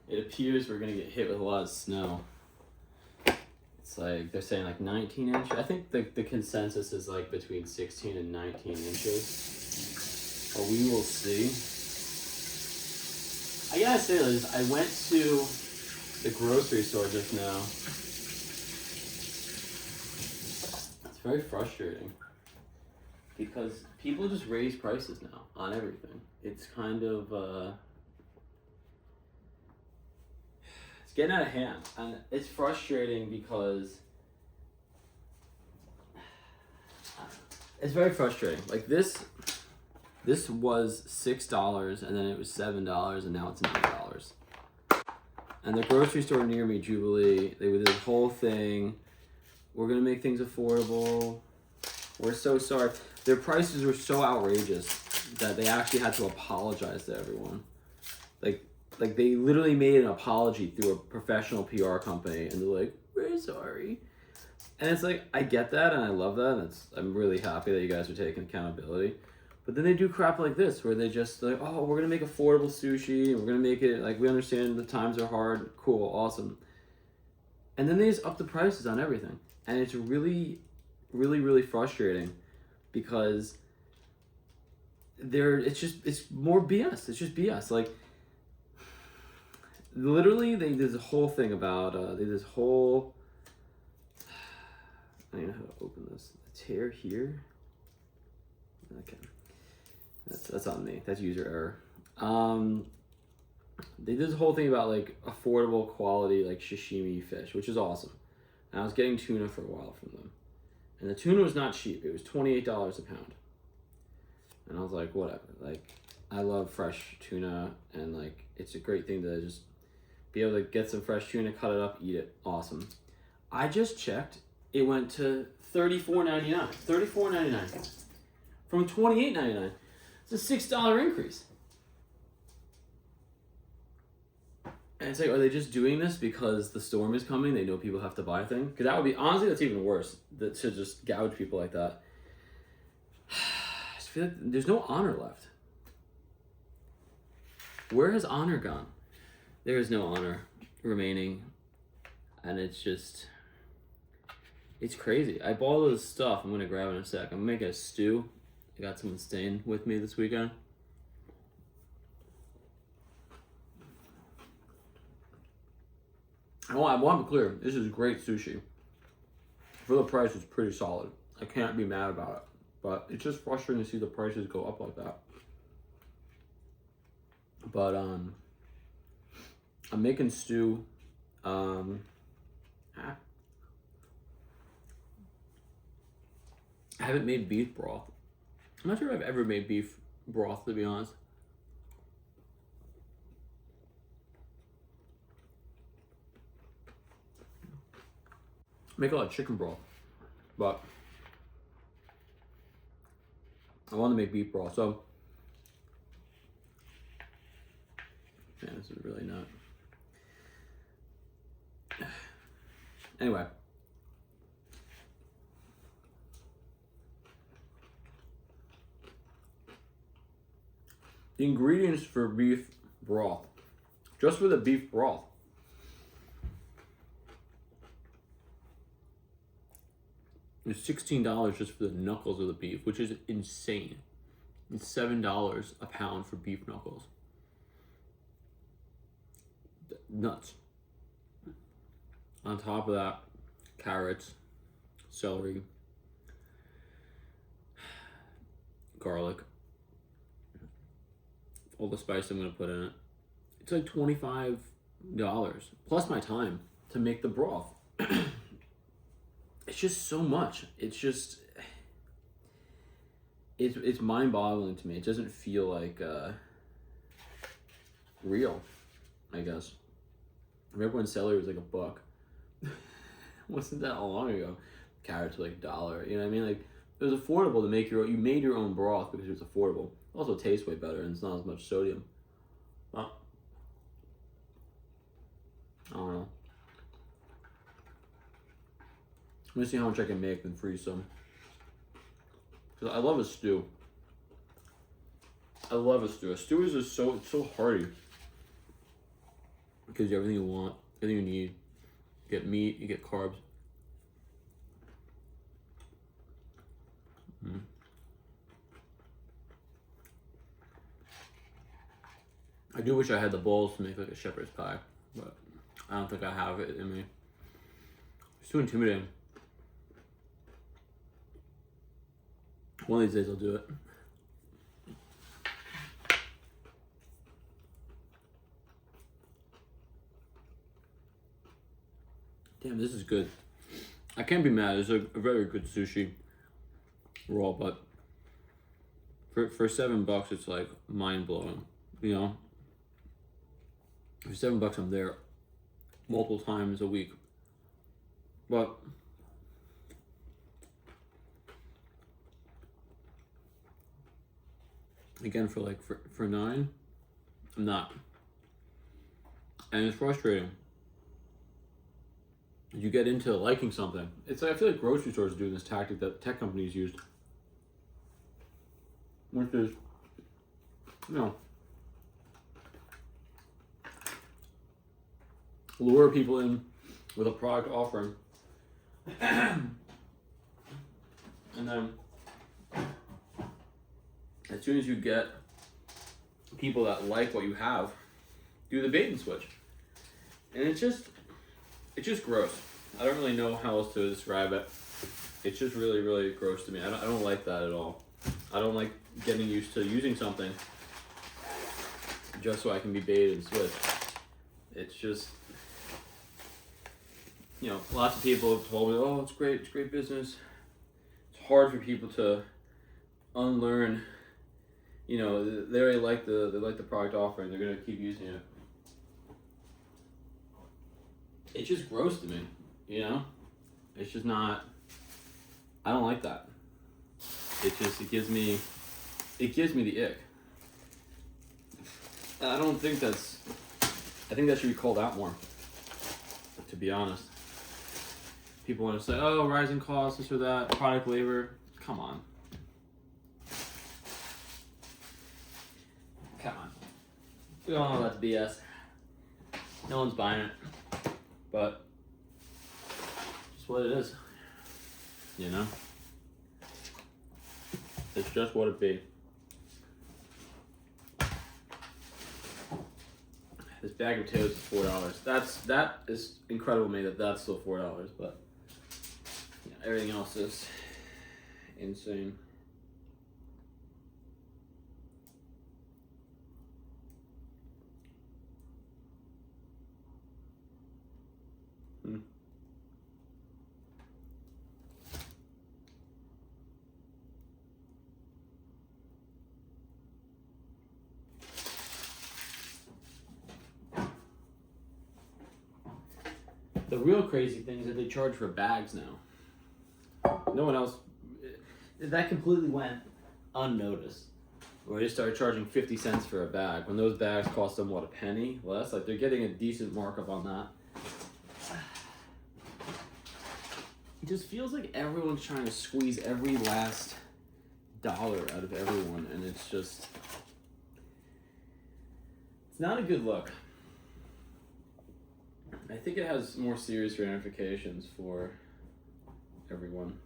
It appears we're gonna get hit with a lot of snow. It's like they're saying like 19 inches. I think the consensus is like between 16 and 19 inches. But we will see. I gotta say this, I went to the grocery store just now. It's very frustrating because people just raise prices now on everything. It's kind of it's getting out of hand, and it's frustrating because it's very frustrating. Like this was $6 and then it was $7 and now it's $9. And the grocery store near me, Jubilee, they did this whole thing. We're gonna make things affordable. We're so sorry. Their prices were so outrageous that they actually had to apologize to everyone. Like they literally made an apology through a professional PR company, and they're like, "We're sorry." And it's like, I get that and I love that, and I'm really happy that you guys are taking accountability. But then they do crap like this, where they just like, "Oh, we're gonna make affordable sushi, and we're gonna make it like we understand the times are hard. Cool, awesome." And then they just up the prices on everything, and it's really, really, really frustrating because it's more BS. It's just BS. Like literally, they did this whole thing about I don't even know how to open this. The tear here. Okay. That's on me. That's user error. They did this whole thing about like affordable quality like sashimi fish, which is awesome. And I was getting tuna for a while from them, and the tuna was not cheap. It was $28 a pound, and I was like, whatever. Like, I love fresh tuna, and like it's a great thing to just be able to get some fresh tuna, cut it up, eat it. Awesome. I just checked. It went to $34.99. $34.99 from $28.99. It's a $6 increase. And it's like, are they just doing this because the storm is coming? They know people have to buy things? Because that would be, honestly, that's even worse, to just gouge people like that. I just feel like there's no honor left. Where has honor gone? There is no honor remaining. And it's just, it's crazy. I bought all this stuff. I'm going to grab it in a sec. I'm going to make a stew. I got someone staying with me this weekend. I want to be clear. This is great sushi. For the price, it's pretty solid. I can't be mad about it. But it's just frustrating to see the prices go up like that. But I'm making stew. I haven't made beef broth. I'm not sure if I've ever made beef broth, to be honest. I make a lot of chicken broth, but I want to make beef broth. So, man, this is really not. Anyway. The ingredients for beef broth, just for the beef broth, is $16 just for the knuckles of the beef, which is insane. It's $7 a pound for beef knuckles. Nuts. On top of that, carrots, celery, garlic, all the spice I'm gonna put in it. It's like $25 plus my time to make the broth. It's just so much. It's just, it's mind-boggling to me. It doesn't feel like real, I guess. I remember when celery was like $1. Wasn't that long ago? Carrots were like $1. You know what I mean? Like, it was affordable to make you made your own broth because it was affordable. It also tastes way better and it's not as much sodium. Well, I don't know. Let me see how much I can make and freeze some. Because I love a stew. I love a stew. A stew is just so hearty. gives you everything you want, everything you need. You get meat, you get carbs. I do wish I had the balls to make like a shepherd's pie, but I don't think I have it in me. It's too intimidating. One of these days I'll do it. Damn, this is good. I can't be mad. It's a very good sushi roll, but for $7, it's like mind blowing. You know, for $7, I'm there multiple times a week. But again, for $9, I'm not, and it's frustrating. You get into liking something. It's like, I feel like grocery stores are doing this tactic that tech companies used, which is, you know, lure people in with a product offering, and then as soon as you get people that like what you have, do the bait and switch, and it's just gross. I don't really know how else to describe it. It's just really, really gross to me. I don't like that at all. I don't like getting used to using something just so I can be baited and switched. It's just, you know, lots of people have told me, oh, it's great business. It's hard for people to unlearn, you know, they already like the product offering, they're gonna keep using it. It's just gross to me, you know? It's just not, I don't like that. It gives me the ick. I think that should be called out more, to be honest. People want to say, oh, rising costs, this or that, product labor. Come on. We all know that's BS. No one's buying it. But just what it is, you know? It's just what it be. This bag of potatoes is $4. That is incredible to me that's still $4, but you know, everything else is insane. The real crazy thing is that they charge for bags now. No one else, that completely went unnoticed. Where they started charging 50 cents for a bag, when those bags cost them, what, a penny less? Like, they're getting a decent markup on that. It just feels like everyone's trying to squeeze every last dollar out of everyone, and it's not a good look. I think it has more serious ramifications for everyone.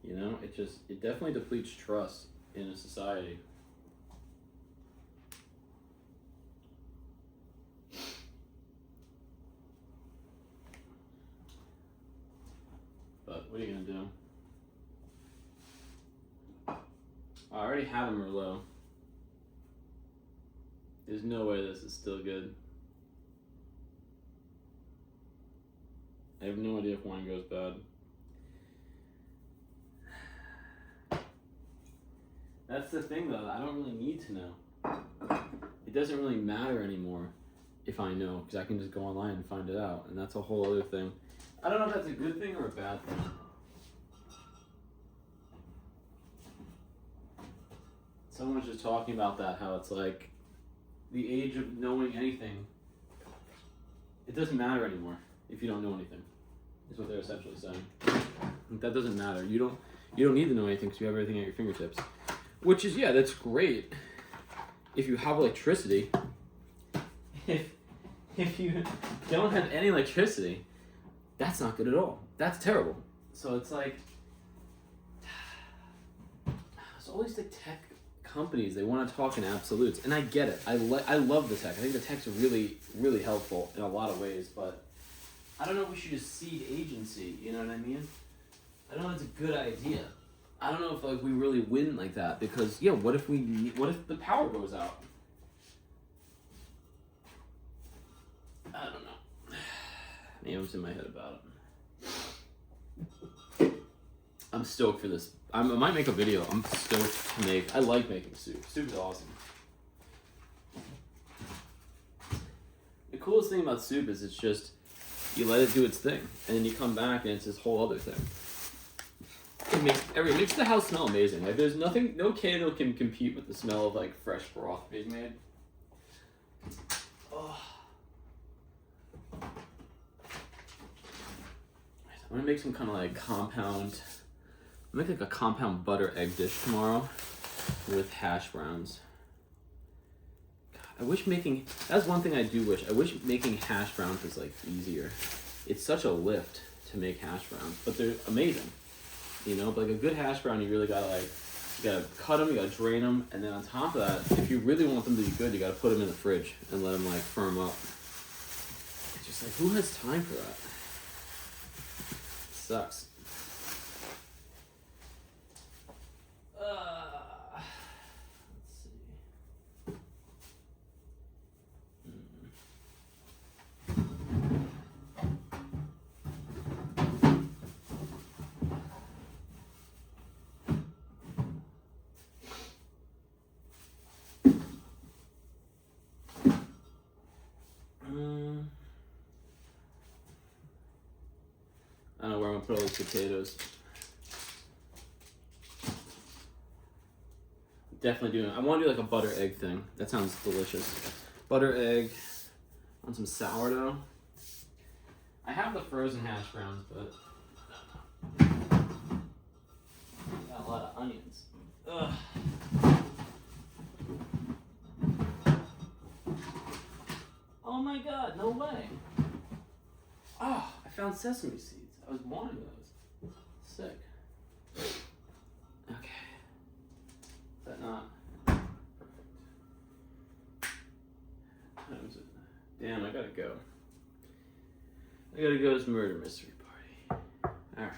You know, it definitely depletes trust in a society. But what are you gonna do? I already had a Merlot. There's no way this is still good. I have no idea if wine goes bad. That's the thing though, I don't really need to know. It doesn't really matter anymore if I know, because I can just go online and find it out, and that's a whole other thing. I don't know if that's a good thing or a bad thing. Someone was just talking about that, how it's like the age of knowing anything, it doesn't matter anymore if you don't know anything, is what they're essentially saying. That doesn't matter. You don't need to know anything because you have everything at your fingertips. Which is, yeah, that's great if you have electricity. if you don't have any electricity, that's not good at all. That's terrible. So it's like, so all these like tech companies, they want to talk in absolutes, and I get it. I love the tech. I think the tech's really, really helpful in a lot of ways, but I don't know if we should just seed agency, you know what I mean? I don't know if it's a good idea. I don't know if like we really win like that, because yeah, what if the power goes out? I don't know. Maybe what's in my head about it. I'm stoked for this. I might make a video. I'm stoked to make. I like making soup. Soup is awesome. The coolest thing about soup is it's just, you let it do its thing, and then you come back and it's this whole other thing. It makes the house smell amazing. Like there's nothing, no candle can compete with the smell of like fresh broth being made. Oh. I'm gonna make some kind of like compound. Make like a compound butter egg dish tomorrow with hash browns. God, I wish making, that's one thing I do wish. I wish making hash browns was like easier. It's such a lift to make hash browns, but they're amazing. You know, but like a good hash brown, you really gotta like, you gotta cut them, you gotta drain them, and then on top of that, if you really want them to be good, you gotta put them in the fridge and let them like firm up. It's just like, who has time for that? It sucks. Let's see. I don't know where I'm gonna put all these potatoes. Definitely doing. I want to do like a butter egg thing. That sounds delicious. Butter egg on some sourdough. I have the frozen hash browns, but got a lot of onions. Ugh. Oh my god, no way. Oh, I found sesame seeds. I was wanting those. Sick. Okay. Is that not perfect? What time is it? Damn, I gotta go. I gotta go to this murder mystery party. Alright.